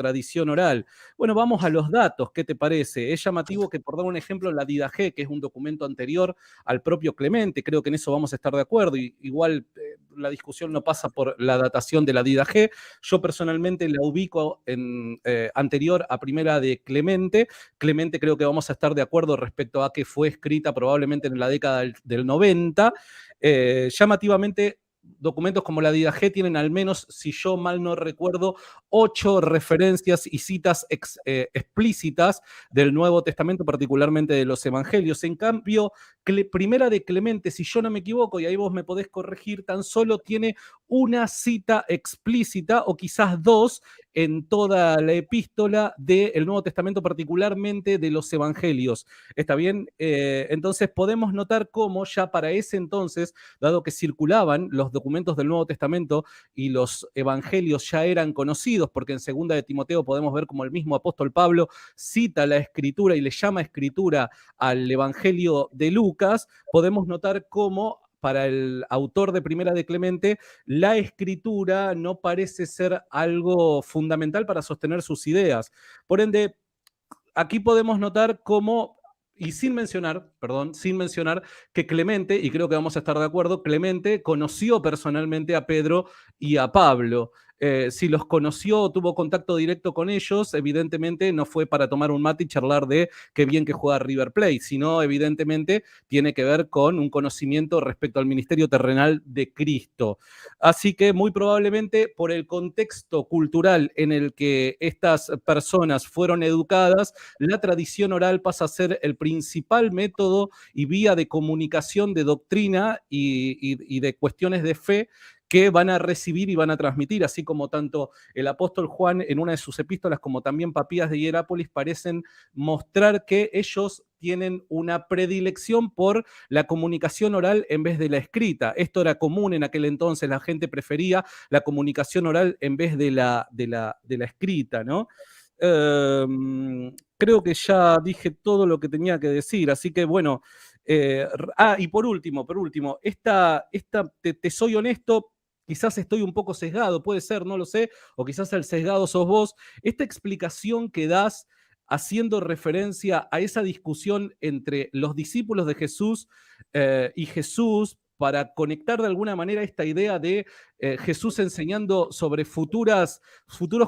tradición oral. Bueno, vamos a los datos, ¿qué te parece? Es llamativo que, por dar un ejemplo, la Didache, que es un documento anterior al propio Clemente, creo que en eso vamos a estar de acuerdo, y igual la discusión no pasa por la datación de la Didache. Yo personalmente la ubico en anterior a primera de Clemente. Clemente creo que vamos a estar de acuerdo respecto a que fue escrita probablemente en la década del 90. Llamativamente, documentos como la Didache tienen al menos, si yo mal no recuerdo, 8 referencias y citas explícitas del Nuevo Testamento, particularmente de los Evangelios. En cambio, primera de Clemente, si yo no me equivoco, y ahí vos me podés corregir, tan solo tiene una cita explícita, o quizás 2, en toda la epístola del Nuevo Testamento, particularmente de los Evangelios. ¿Está bien? Entonces podemos notar cómo ya para ese entonces, dado que circulaban los documentos del Nuevo Testamento y los Evangelios ya eran conocidos, porque en segunda de Timoteo podemos ver como el mismo apóstol Pablo cita la Escritura y le llama Escritura al Evangelio de Lucas, podemos notar cómo para el autor de Primera de Clemente, la escritura no parece ser algo fundamental para sostener sus ideas. Por ende, aquí podemos notar cómo, y sin mencionar que Clemente, y creo que vamos a estar de acuerdo, Clemente conoció personalmente a Pedro y a Pablo. Si los conoció o tuvo contacto directo con ellos, evidentemente no fue para tomar un mate y charlar de qué bien que juega River Plate, sino evidentemente tiene que ver con un conocimiento respecto al ministerio terrenal de Cristo. Así que muy probablemente por el contexto cultural en el que estas personas fueron educadas, la tradición oral pasa a ser el principal método y vía de comunicación de doctrina y de cuestiones de fe que van a recibir y van a transmitir, así como tanto el apóstol Juan en una de sus epístolas como también Papías de Hierápolis parecen mostrar que ellos tienen una predilección por la comunicación oral en vez de la escrita. Esto era común en aquel entonces, la gente prefería la comunicación oral en vez de la escrita, ¿no? Creo que ya dije todo lo que tenía que decir, así que bueno. Y por último, te soy honesto, quizás estoy un poco sesgado, puede ser, no lo sé, o quizás el sesgado sos vos. Esta explicación que das haciendo referencia a esa discusión entre los discípulos de Jesús y Jesús, para conectar de alguna manera esta idea de Jesús enseñando sobre futuros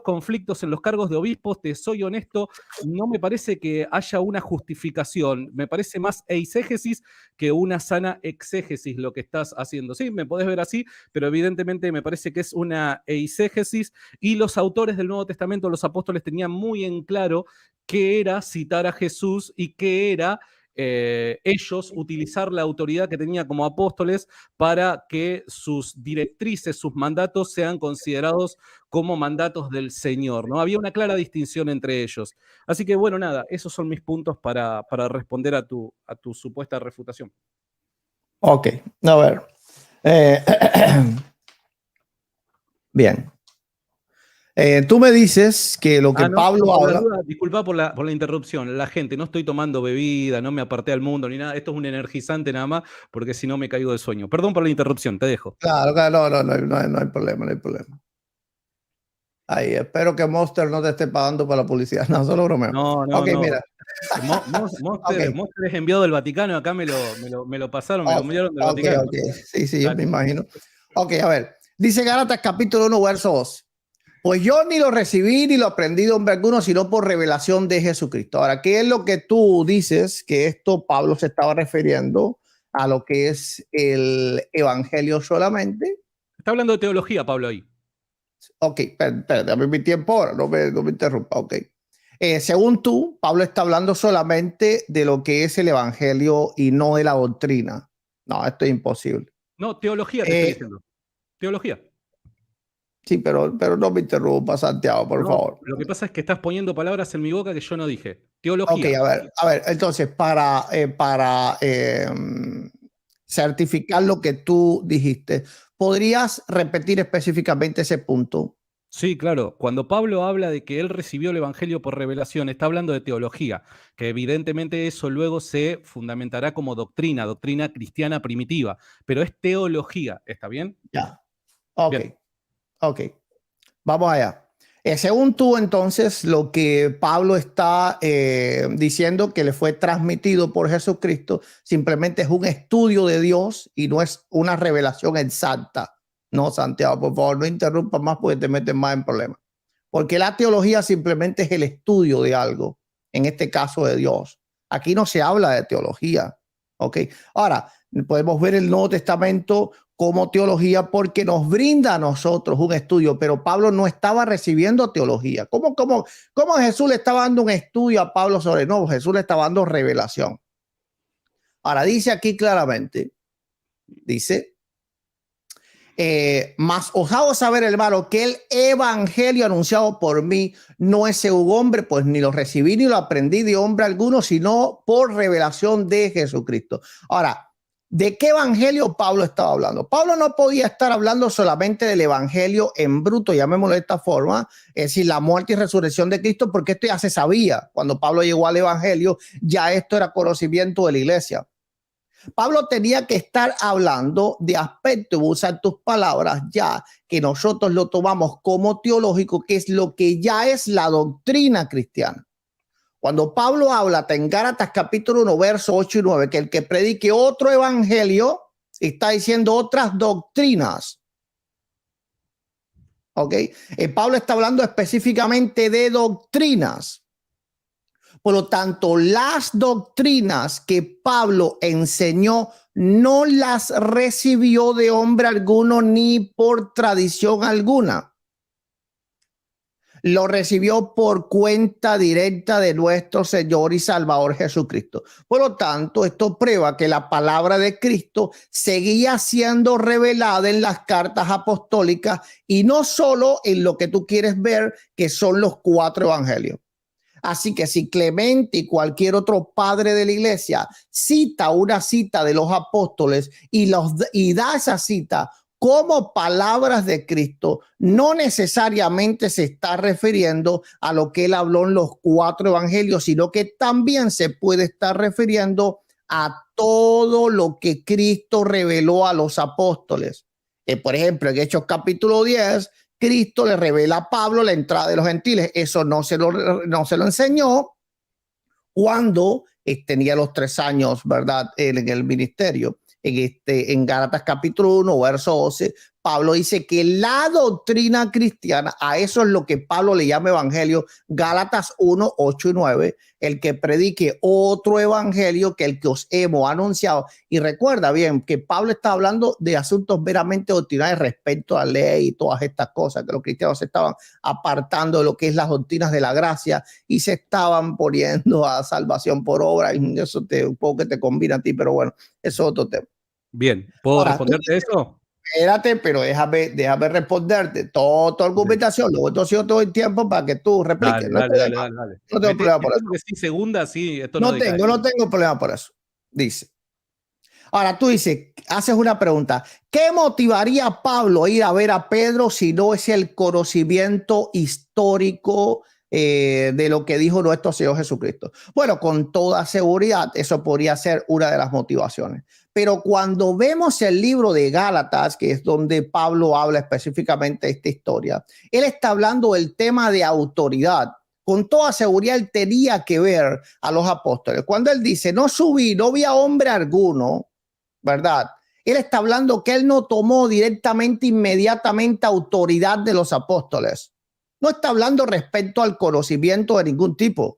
conflictos en los cargos de obispos, te soy honesto, no me parece que haya una justificación, me parece más eisegesis que una sana exégesis lo que estás haciendo. Sí, me podés ver así, pero evidentemente me parece que es una eisegesis, y los autores del Nuevo Testamento, los apóstoles, tenían muy en claro qué era citar a Jesús y qué era ellos utilizar la autoridad que tenía como apóstoles para que sus directrices, sus mandatos sean considerados como mandatos del Señor, ¿no? Había una clara distinción entre ellos. Así que, bueno, nada, esos son mis puntos para responder a tu supuesta refutación. Ok, a ver. Bien. Tú me dices que lo que Pablo habla... Disculpa por la interrupción. La gente, no estoy tomando bebida, no me aparté al mundo ni nada. Esto es un energizante nada más, porque si no me caigo de sueño. Perdón por la interrupción, te dejo. Claro, no hay problema, no hay problema. Ay, espero que Monster no te esté pagando para la publicidad. No, solo bromeo. No. Mira. Monster es enviado del Vaticano, acá me lo pasaron, me lo enviaron del Vaticano. Sí, yo me imagino. Ok, a ver. Dice Gálatas capítulo 1, verso 2. Pues yo ni lo recibí ni lo aprendí de hombre alguno, sino por revelación de Jesucristo. Ahora, ¿qué es lo que tú dices? Que esto Pablo se estaba refiriendo a lo que es el evangelio solamente. Está hablando de teología, Pablo, ahí. Ok, espérate, dame mi tiempo ahora, no me interrumpa, ok. Según tú, Pablo está hablando solamente de lo que es el evangelio y no de la doctrina. No, esto es imposible. No, teología te estoy diciendo. Teología. Sí, pero no me interrumpa, Santiago, por favor. Lo que pasa es que estás poniendo palabras en mi boca que yo no dije. Teología. Ok, a ver, entonces, para certificar lo que tú dijiste, ¿podrías repetir específicamente ese punto? Sí, claro. Cuando Pablo habla de que él recibió el Evangelio por revelación, está hablando de teología, que evidentemente eso luego se fundamentará como doctrina cristiana primitiva, pero es teología, ¿está bien? Ya. Ok, Bien. ok. Vamos allá. Según tú, entonces, lo que Pablo está diciendo que le fue transmitido por Jesucristo simplemente es un estudio de Dios y no es una revelación exacta. No, Santiago, por favor, no interrumpas más porque te metes más en problemas. Porque la teología simplemente es el estudio de algo, en este caso de Dios. Aquí no se habla de teología. ¿Ok? Ahora, podemos ver el Nuevo Testamento como teología porque nos brinda a nosotros un estudio, pero Pablo no estaba recibiendo teología. ¿Cómo Jesús le estaba dando un estudio a Pablo sobre? No, Jesús le estaba dando revelación. Ahora dice aquí claramente, dice, mas os hago saber, hermano, que el evangelio anunciado por mí no es según hombre, pues ni lo recibí ni lo aprendí de hombre alguno, sino por revelación de Jesucristo. Ahora, ¿de qué evangelio Pablo estaba hablando? Pablo no podía estar hablando solamente del evangelio en bruto, llamémoslo de esta forma, es decir, la muerte y resurrección de Cristo, porque esto ya se sabía. Cuando Pablo llegó al evangelio, ya esto era conocimiento de la iglesia. Pablo tenía que estar hablando de aspectos, usar tus palabras ya, que nosotros lo tomamos como teológico, que es lo que ya es la doctrina cristiana. Cuando Pablo habla en Gálatas capítulo 1, versos 8 y 9, que el que predique otro evangelio está diciendo otras doctrinas. ¿Ok? Pablo está hablando específicamente de doctrinas. Por lo tanto, las doctrinas que Pablo enseñó no las recibió de hombre alguno ni por tradición alguna. Lo recibió por cuenta directa de nuestro Señor y Salvador Jesucristo. Por lo tanto, esto prueba que la palabra de Cristo seguía siendo revelada en las cartas apostólicas y no solo en lo que tú quieres ver, que son los 4 evangelios. Así que si Clemente y cualquier otro padre de la iglesia cita una cita de los apóstoles y da esa cita como palabras de Cristo, no necesariamente se está refiriendo a lo que él habló en los 4 evangelios, sino que también se puede estar refiriendo a todo lo que Cristo reveló a los apóstoles. Por ejemplo, en Hechos capítulo 10, Cristo le revela a Pablo la entrada de los gentiles. Eso no se lo enseñó cuando tenía los 3 años, ¿verdad? En el ministerio. En Gálatas capítulo 1, verso 12, Pablo dice que la doctrina cristiana, a eso es lo que Pablo le llama evangelio, Gálatas 1, 8 y 9, el que predique otro evangelio que el que os hemos anunciado. Y recuerda bien que Pablo está hablando de asuntos meramente doctrinales respecto a la ley y todas estas cosas, que los cristianos se estaban apartando de lo que es las doctrinas de la gracia y se estaban poniendo a salvación por obra. Y eso un poco que te combina a ti, pero bueno, eso es otro tema. Bien, ¿puedo responderte eso? Espérate, pero déjame responderte toda tu argumentación. Luego yo sigo todo el tiempo para que tú repliques. Dale. No tengo problema por eso. Sí, segunda, sí. Esto no tengo problema por eso. Dice. Ahora tú dices, haces una pregunta. ¿Qué motivaría a Pablo a ir a ver a Pedro si no es el conocimiento histórico de lo que dijo nuestro Señor Jesucristo? Bueno, con toda seguridad, eso podría ser una de las motivaciones. Pero cuando vemos el libro de Gálatas, que es donde Pablo habla específicamente de esta historia, él está hablando del tema de autoridad. Con toda seguridad él tenía que ver a los apóstoles. Cuando él dice, no vi a hombre alguno, ¿verdad? Él está hablando que él no tomó directamente, inmediatamente autoridad de los apóstoles. No está hablando respecto al conocimiento de ningún tipo.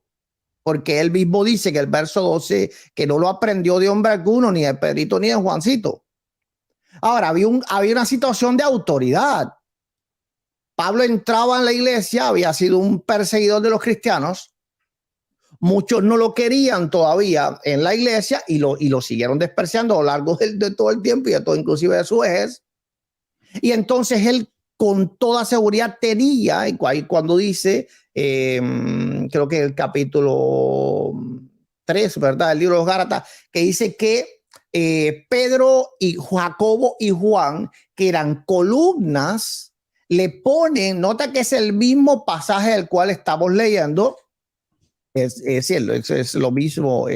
Porque él mismo dice que el verso 12, que no lo aprendió de hombre alguno, ni de Pedrito ni de Juancito. Ahora, había una situación de autoridad. Pablo entraba en la iglesia, había sido un perseguidor de los cristianos. Muchos no lo querían todavía en la iglesia y lo siguieron despreciando a lo largo de todo el tiempo y de todo, inclusive de su vejez. Y entonces él con toda seguridad tenía, y cuando dice, creo que el capítulo 3, ¿verdad? El libro de los Gálatas, que dice que Pedro y Jacobo y Juan, que eran columnas, le ponen, nota que es el mismo pasaje del cual estamos leyendo, es lo mismo,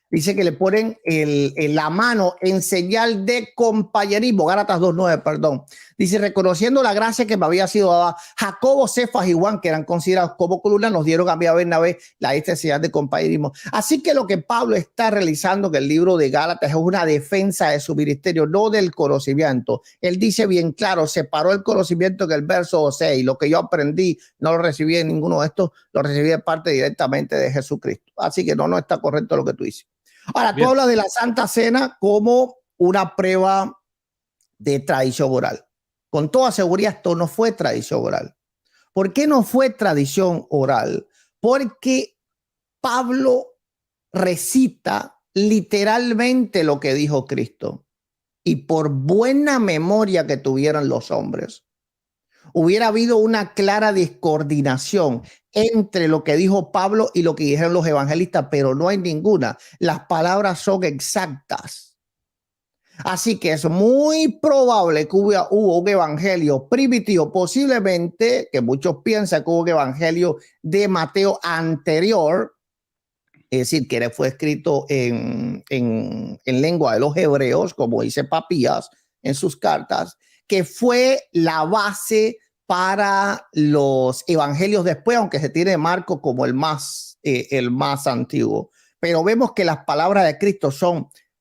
dice que le ponen la mano en señal de compañerismo, Gálatas 2:9, perdón. Dice, reconociendo la gracia que me había sido dada, Jacobo, Cefas y Juan, que eran considerados como columnas, nos dieron a mí a Bernabé la necesidad de compañerismo. Así que lo que Pablo está realizando en el libro de Gálatas es una defensa de su ministerio, no del conocimiento. Él dice bien claro, separó el conocimiento en el verso 6. Lo que yo aprendí no lo recibí en ninguno de estos, lo recibí de parte directamente de Jesucristo. Así que no está correcto lo que tú dices. Ahora, tú hablas de la Santa Cena como una prueba de tradición oral. Con toda seguridad, esto no fue tradición oral. ¿Por qué no fue tradición oral? Porque Pablo recita literalmente lo que dijo Cristo. Y por buena memoria que tuvieran los hombres, hubiera habido una clara descoordinación entre lo que dijo Pablo y lo que dijeron los evangelistas, pero no hay ninguna. Las palabras son exactas. Así que es muy probable que hubo un evangelio primitivo, posiblemente, que muchos piensan que hubo un evangelio de Mateo anterior, es decir, que fue escrito en lengua de los hebreos, como dice Papías en sus cartas, que fue la base para los evangelios después, aunque se tiene Marcos como el más antiguo. Pero vemos que las palabras de Cristo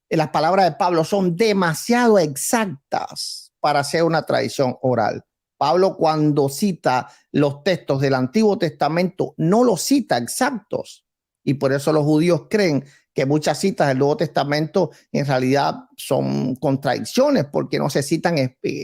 las palabras de Pablo son demasiado exactas para ser una tradición oral. Pablo, cuando cita los textos del Antiguo Testamento, no los cita exactos. Y por eso los judíos creen que muchas citas del Nuevo Testamento en realidad son contradicciones porque no se citan